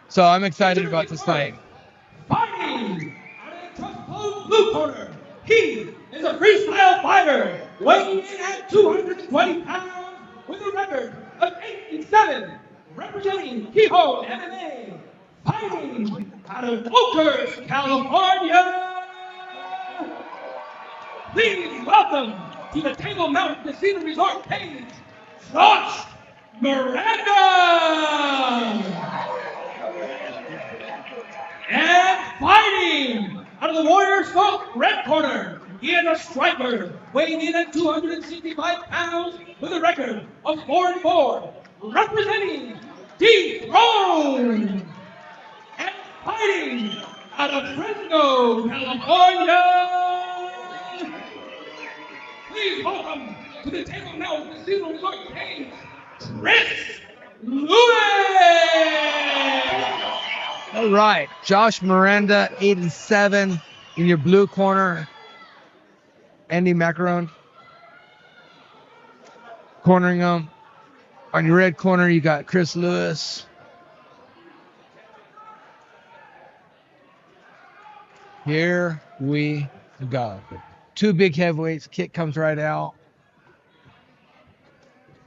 So I'm excited about this fight. Fighting out of the trust code blue corner. He is a freestyle fighter weighing in at 220 pounds with a record of 8-7, representing Kehoe MMA. Fighting out of Oakhurst, California. Please welcome to the Table Mountain Casino Resort cage, Josh Miranda. And fighting out of the Warrior Smoke red corner, he is a striker weighing in at 265 pounds with a record of 4-4, representing Dethrone. And fighting out of Fresno, California. Please welcome to the Table Mountain Casino Resort cage, Chris Lewis. All right, Josh Miranda, 8-7 in your blue corner. Andy Macaron cornering him. On your red corner, you got Chris Lewis. Here we go. Two big heavyweights. Kick comes right out.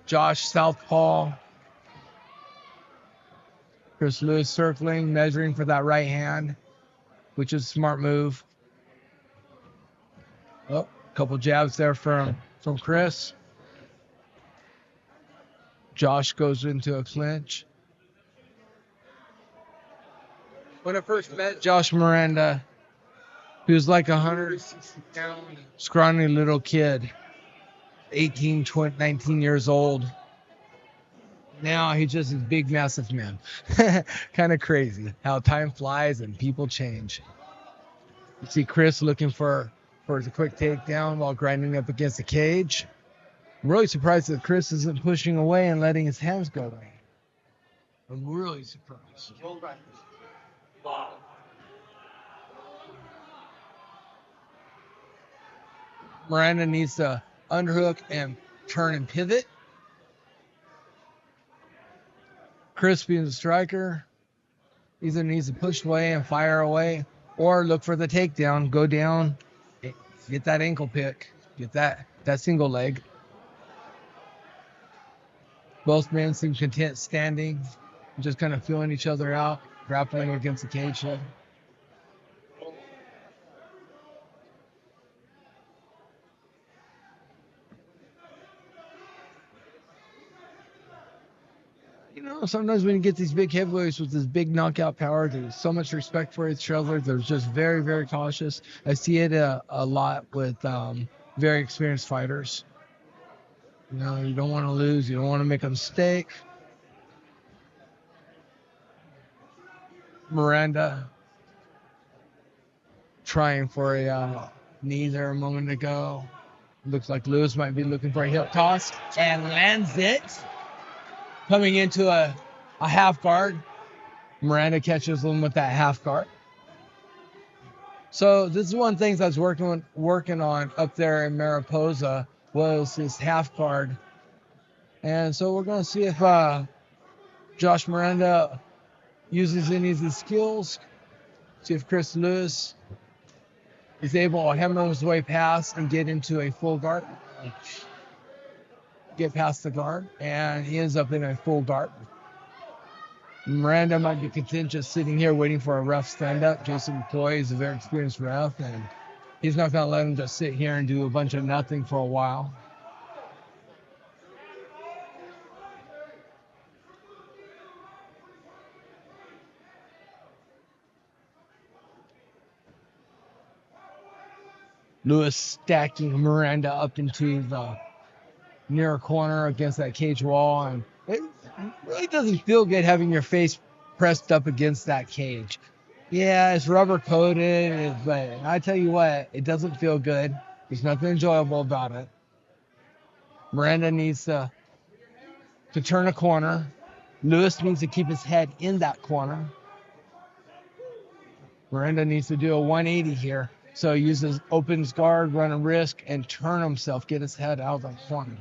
Josh southpaw. Chris Lewis circling, measuring for that right hand, which is a smart move. Oh, a couple jabs there from Chris. Josh goes into a clinch. When I first met Josh Miranda, he was like 160-pound, scrawny little kid, 18, 20, 19 years old. Now he's just a big, massive man. Kind of crazy how time flies and people change. You see Chris looking for the quick takedown while grinding up against the cage. I'm really surprised that Chris isn't pushing away and letting his hands go away. I'm really surprised. Miranda needs to underhook and turn and pivot. Chris, being the striker, either needs to push away and fire away or look for the takedown, go down, get that ankle pick, get that single leg. Both men seem content standing, just kind of feeling each other out, grappling against the cage. You know, sometimes when you get these big heavyweights with this big knockout power, there's so much respect for each other. They're just very, very cautious. I see it a lot with very experienced fighters. You know, you don't want to lose. You don't want to make a mistake. Miranda trying for a knee there a moment ago. Looks like Lewis might be looking for a hip toss and lands it. Coming into a half guard. Miranda catches him with that half guard. So this is one thing that's working on up there in Mariposa was his half guard. And so we're going to see if Josh Miranda uses any of his skills. See if Chris Lewis is able to hammer his way past and get into a full guard. Get past the guard, and he ends up in a full guard. Miranda might be content just sitting here waiting for a ref stand-up. Jason McCoy is a very experienced ref, and he's not going to let him just sit here and do a bunch of nothing for a while. Lewis stacking Miranda up into the near corner against that cage wall, and it really doesn't feel good having your face pressed up against that cage. Yeah, it's rubber coated, but I tell you what, it doesn't feel good. There's nothing enjoyable about it. Miranda needs to turn a corner. Lewis needs to keep his head in that corner. Miranda needs to do a 180 here. So he uses opens guard, run a risk, and turn himself, get his head out of the corner.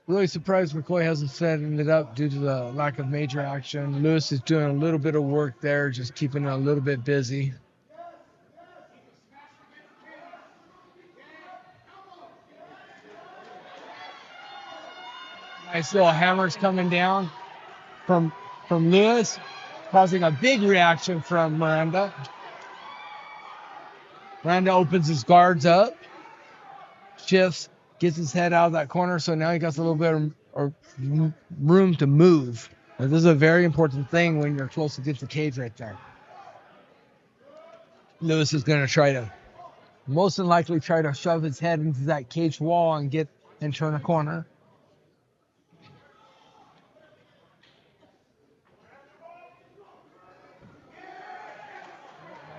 Really surprised McCoy hasn't set it up due to the lack of major action. Lewis is doing a little bit of work there, just keeping it a little bit busy. Nice little hammers coming down from Lewis, causing a big reaction from Miranda. Miranda opens his guards up, shifts, gets his head out of that corner, so now he got a little bit of room to move. Now, this is a very important thing when you're close to get the cage right there. Lewis is going to try to, most than likely, try to shove his head into that cage wall and turn a corner.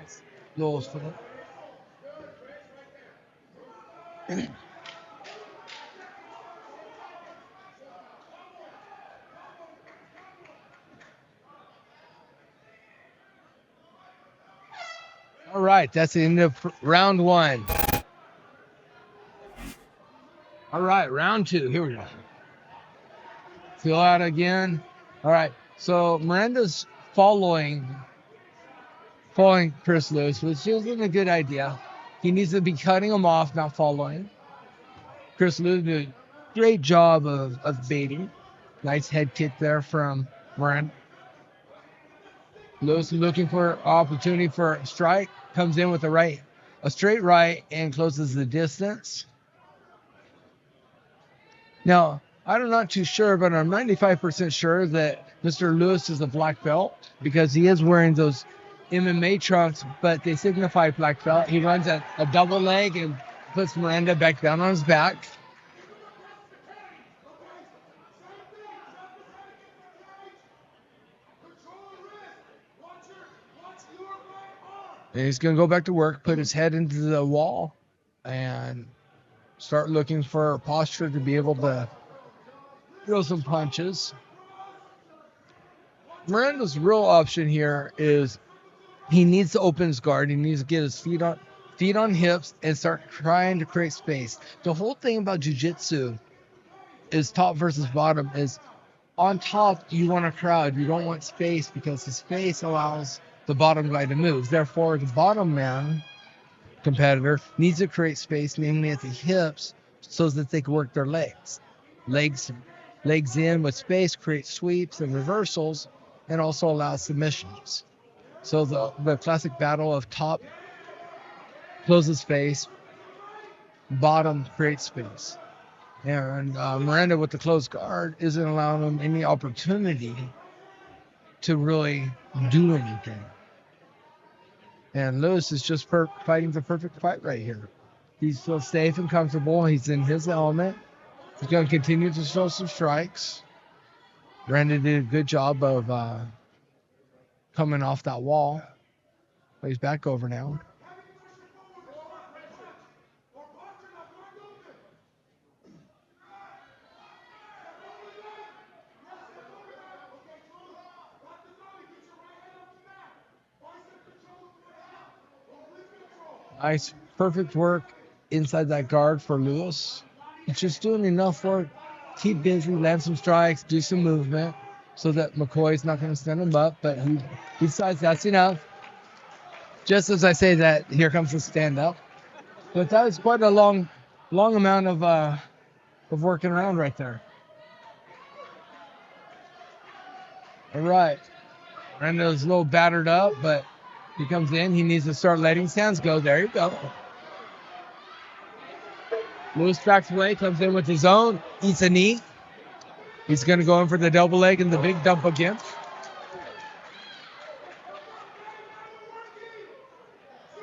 Nice. Lewis for it. All right, that's the end of round 1. All right, round 2. Here we go. Feel out again. All right, so Miranda's following Chris Lewis, which isn't a good idea. He needs to be cutting him off, not following. Chris Lewis did a great job of baiting. Nice head kick there from Miranda. Lewis is looking for opportunity for a strike. Comes in with a straight right, and closes the distance. Now, I'm not too sure, but I'm 95% sure that Mr. Lewis is a black belt because he is wearing those MMA trunks, but they signify black belt. He runs a double leg and puts Miranda back down on his back. And he's going to go back to work, put his head into the wall, and start looking for a posture to be able to throw some punches. Miranda's real option here is he needs to open his guard. He needs to get his feet on hips and start trying to create space. The whole thing about jiu-jitsu is top versus bottom is on top you want a crowd. You don't want space because the space allows the bottom guy to move. Therefore, the bottom man competitor needs to create space, namely at the hips, so that they can work their legs. Legs in with space, create sweeps and reversals, and also allow submissions. So the classic battle of top closes space, bottom creates space. And Miranda with the closed guard isn't allowing him any opportunity to really do anything. And Lewis is just fighting the perfect fight right here. He feels safe and comfortable. He's in his element. He's going to continue to show some strikes. Miranda did a good job of coming off that wall. But he's back over now. Nice, perfect work inside that guard for Lewis. He's just doing enough work. Keep busy, land some strikes, do some movement so that McCoy's not going to stand him up, but he decides that's enough. Just as I say that, here comes the stand-up. But that was quite a long amount of working around right there. All right. Miranda's a little battered up, but he comes in. He needs to start letting his hands go. There you go. Lewis backs away, comes in with his own, eats a knee. He's going to go in for the double leg and the big dump again.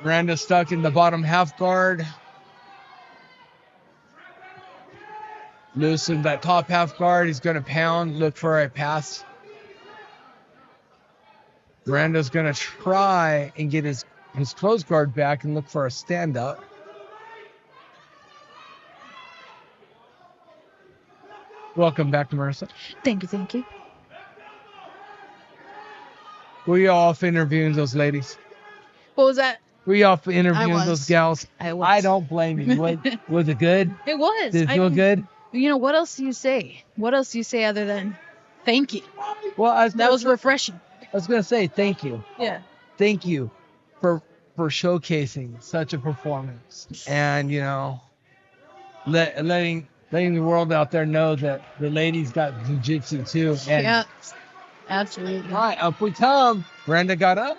Miranda stuck in the bottom half guard. Lewis in that top half guard. He's going to pound, look for a pass. Miranda's going to try and get his closed guard back and look for a stand-up. Welcome back, Marissa. Thank you. Were you off interviewing those ladies? What was that? Were you off interviewing those gals? I was. I don't blame you. Was it good? It was. Did it feel good? What else do you say? What else do you say other than thank you? Well, That was refreshing. I was gonna say thank you. Yeah. Thank you for showcasing such a performance, and letting the world out there know that the ladies got jiu-jitsu too. And Yeah. Absolutely. all right, up we come. Miranda got up.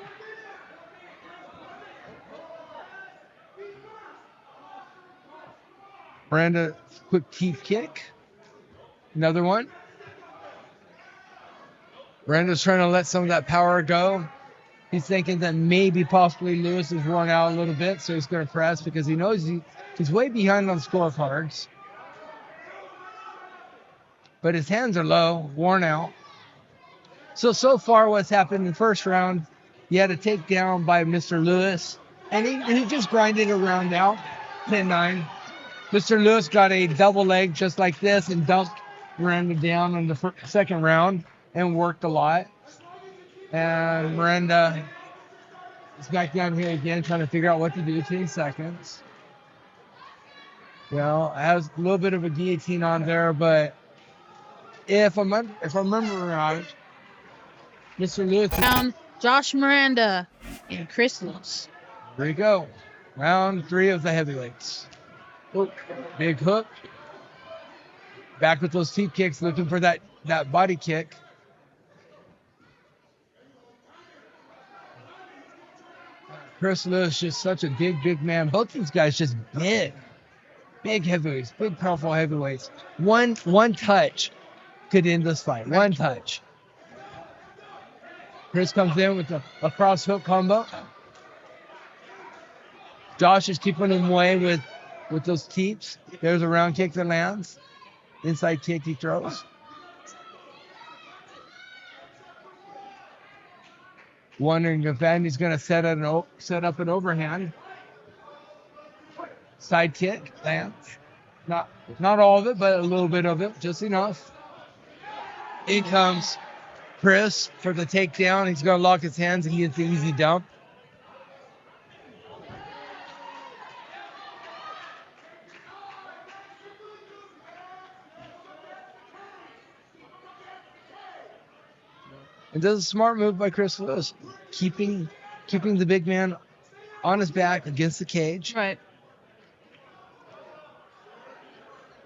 Miranda, quick teeth kick. Another one. Miranda's trying to let some of that power go. He's thinking that maybe possibly Lewis is worn out a little bit, so he's going to press because he knows he's way behind on scorecards. But his hands are low, worn out. So far what's happened in the first round, he had a takedown by Mr. Lewis, and he just grinded a round out, 10-9. Mr. Lewis got a double leg just like this and dumped Miranda down in the second round and worked a lot. And Miranda is back down here again trying to figure out what to do. 10 seconds. Has a little bit of a guillotine on there, but if I remember right, Mr. Lewis Down Josh Miranda and Chris Lewis. There you go. Round 3 of the heavyweights. Big hook. Back with those teep kicks, looking for that body kick. Chris Lewis just such a big man. Both these guys just big heavyweights, big powerful heavyweights. One touch could end this fight. One touch. Chris comes in with a cross hook combo. Josh is keeping him away with those teeps. There's a round kick that lands. Inside kick he throws. Wondering if Andy's going to set up an overhand. Side kick lands. Not all of it, but a little bit of it, just enough. In comes Chris for the takedown. He's going to lock his hands and he gets the easy dump. And does a smart move by Chris Lewis, keeping the big man on his back against the cage. Right.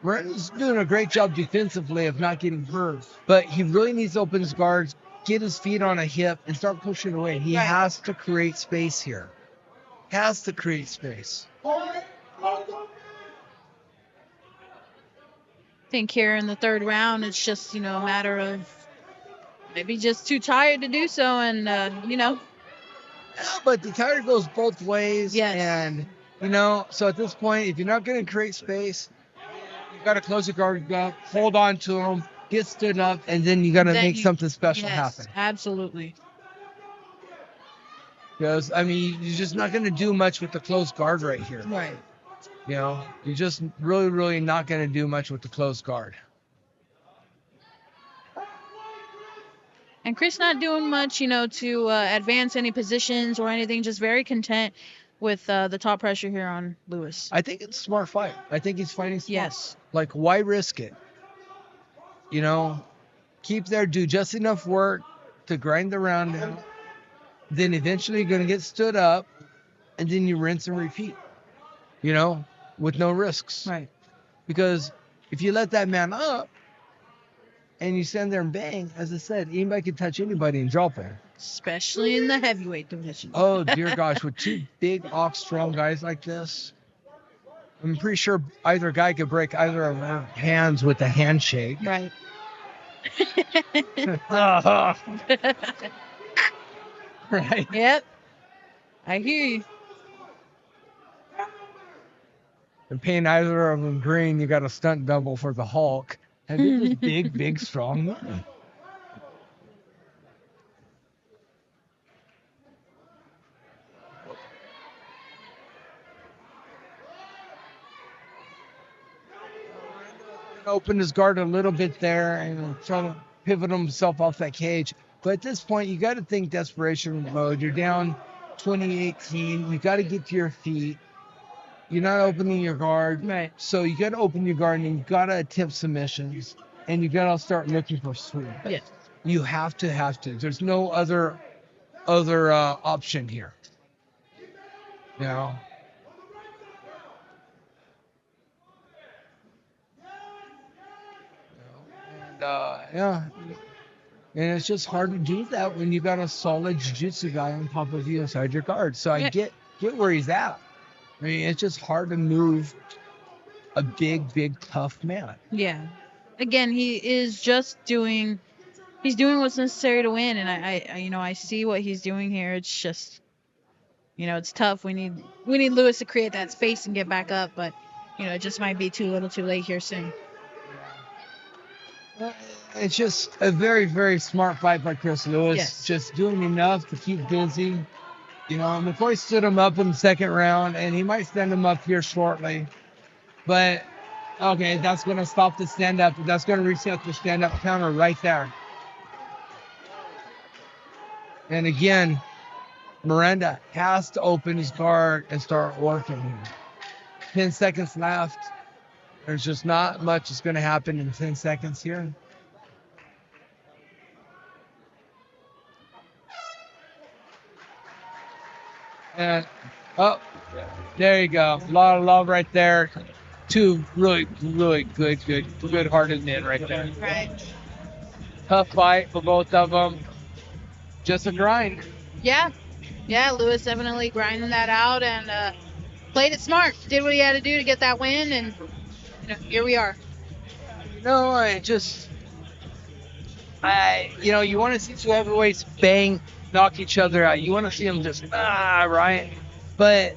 Miranda's doing a great job defensively of not getting hurt, but he really needs to open his guards, get his feet on a hip, and start pushing away. He has to create space here. Has to create space. I think here in the third round, it's just, a matter of maybe just too tired to do so, and, Yeah, but the tire goes both ways. Yes. And, so at this point, if you're not going to create space, you got to close your guard up, hold on to them, get stood up, and then you got to make something special happen. Absolutely. Because, you're just not going to do much with the closed guard right here. Right. You're just really, really not going to do much with the closed guard. And Chris not doing much, to advance any positions or anything, just very content with the top pressure here on Lewis. I think it's a smart fight. I think he's fighting smart. Yes. Like, why risk it? Keep there, do just enough work to grind the round out. Then eventually you're going to get stood up, and then you rinse and repeat, with no risks. Right. Because if you let that man up, and you stand there and bang, as I said, anybody can touch anybody and drop it. Especially in the heavyweight division. Oh, dear gosh. With two big, strong guys like this, I'm pretty sure either guy could break either of their hands with a handshake. Right. Right. Yep. I hear you. And paying either of them green, you got a stunt double for the Hulk. And this is big, strong man. Open his guard a little bit there and try to pivot himself off that cage. But at this point, you got to think desperation mode. You're down 2018. You got to get to your feet. you're not opening your guard. Right. So you got to open your guard and you got to attempt submissions and you got to start looking for sweep. Yes. You have to. There's no other option here. You know. And yeah. And it's just hard to do that when you got a solid jiu-jitsu guy on top of you inside your guard. So I get where he's at. I mean, it's just hard to move a big, tough man. Yeah. Again, he is just doing what's necessary to win, and I see what he's doing here. It's just, it's tough. We need Lewis to create that space and get back up, but it just might be too little, too late here soon. It's just a very, very smart fight by Chris Lewis. Yes. Just doing enough to keep busy. McCoy stood him up in the second round, and he might stand him up here shortly. But, okay, that's going to stop the stand-up. That's going to reset the stand-up counter right there. And again, Miranda has to open his guard and start working here. 10 seconds left. There's just not much that's going to happen in 10 seconds here. And, there you go. A lot of love right there. Two really good-hearted men right there. Right. Tough fight for both of them. Just a grind. Yeah, Lewis definitely grinding that out and played it smart. Did what he had to do to get that win, and here we are. You want to see two heavyweights knock each other out. You want to see them just right. But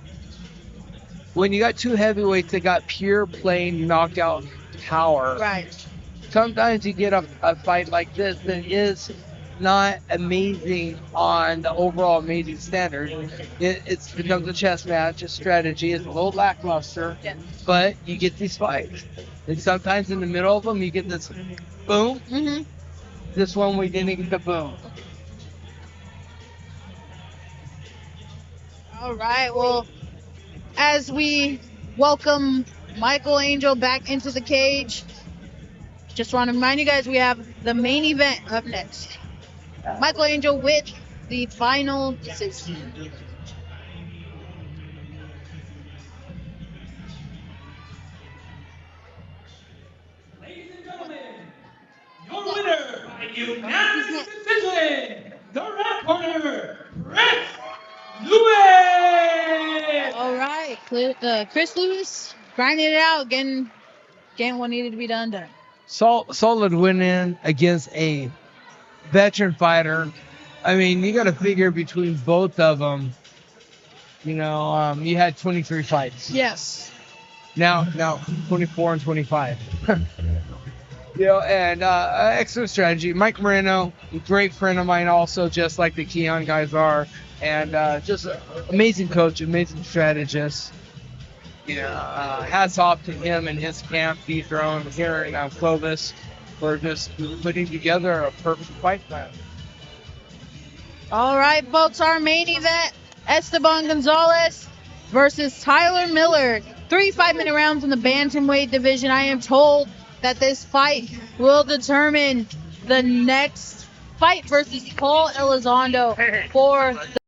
when you got two heavyweights that got pure plain knockout power, Right. sometimes you get a fight like this that is not amazing on the overall amazing standard. It becomes a chess match, a strategy. It's a little lackluster, Yeah. but you get these fights. And sometimes in the middle of them, you get this boom. Mm-hmm. This one, we didn't get the boom. All right. Well, as we welcome Michael Angel back into the cage, just want to remind you guys we have the main event up next. Michael Angel with the final decision. Ladies and gentlemen, your winner by unanimous decision, the red corner, Chris Lewis! All right. Chris Lewis grinding it out, getting what needed to be done. Solid win-in against a veteran fighter. I mean, you got to figure between both of them, you had 23 fights. Yes. Now 24 and 25. And excellent strategy. Mike Moreno, a great friend of mine also, just like the Keon guys are. And just amazing coach, amazing strategist. Hats off to him and his camp, Dethrone, here in Clovis, for just putting together a perfect fight plan. All right, folks, our main event, Esteban Gonzalez versus Tyler Miller. 3 5-minute rounds in the bantamweight division. I am told that this fight will determine the next fight versus Paul Elizondo for the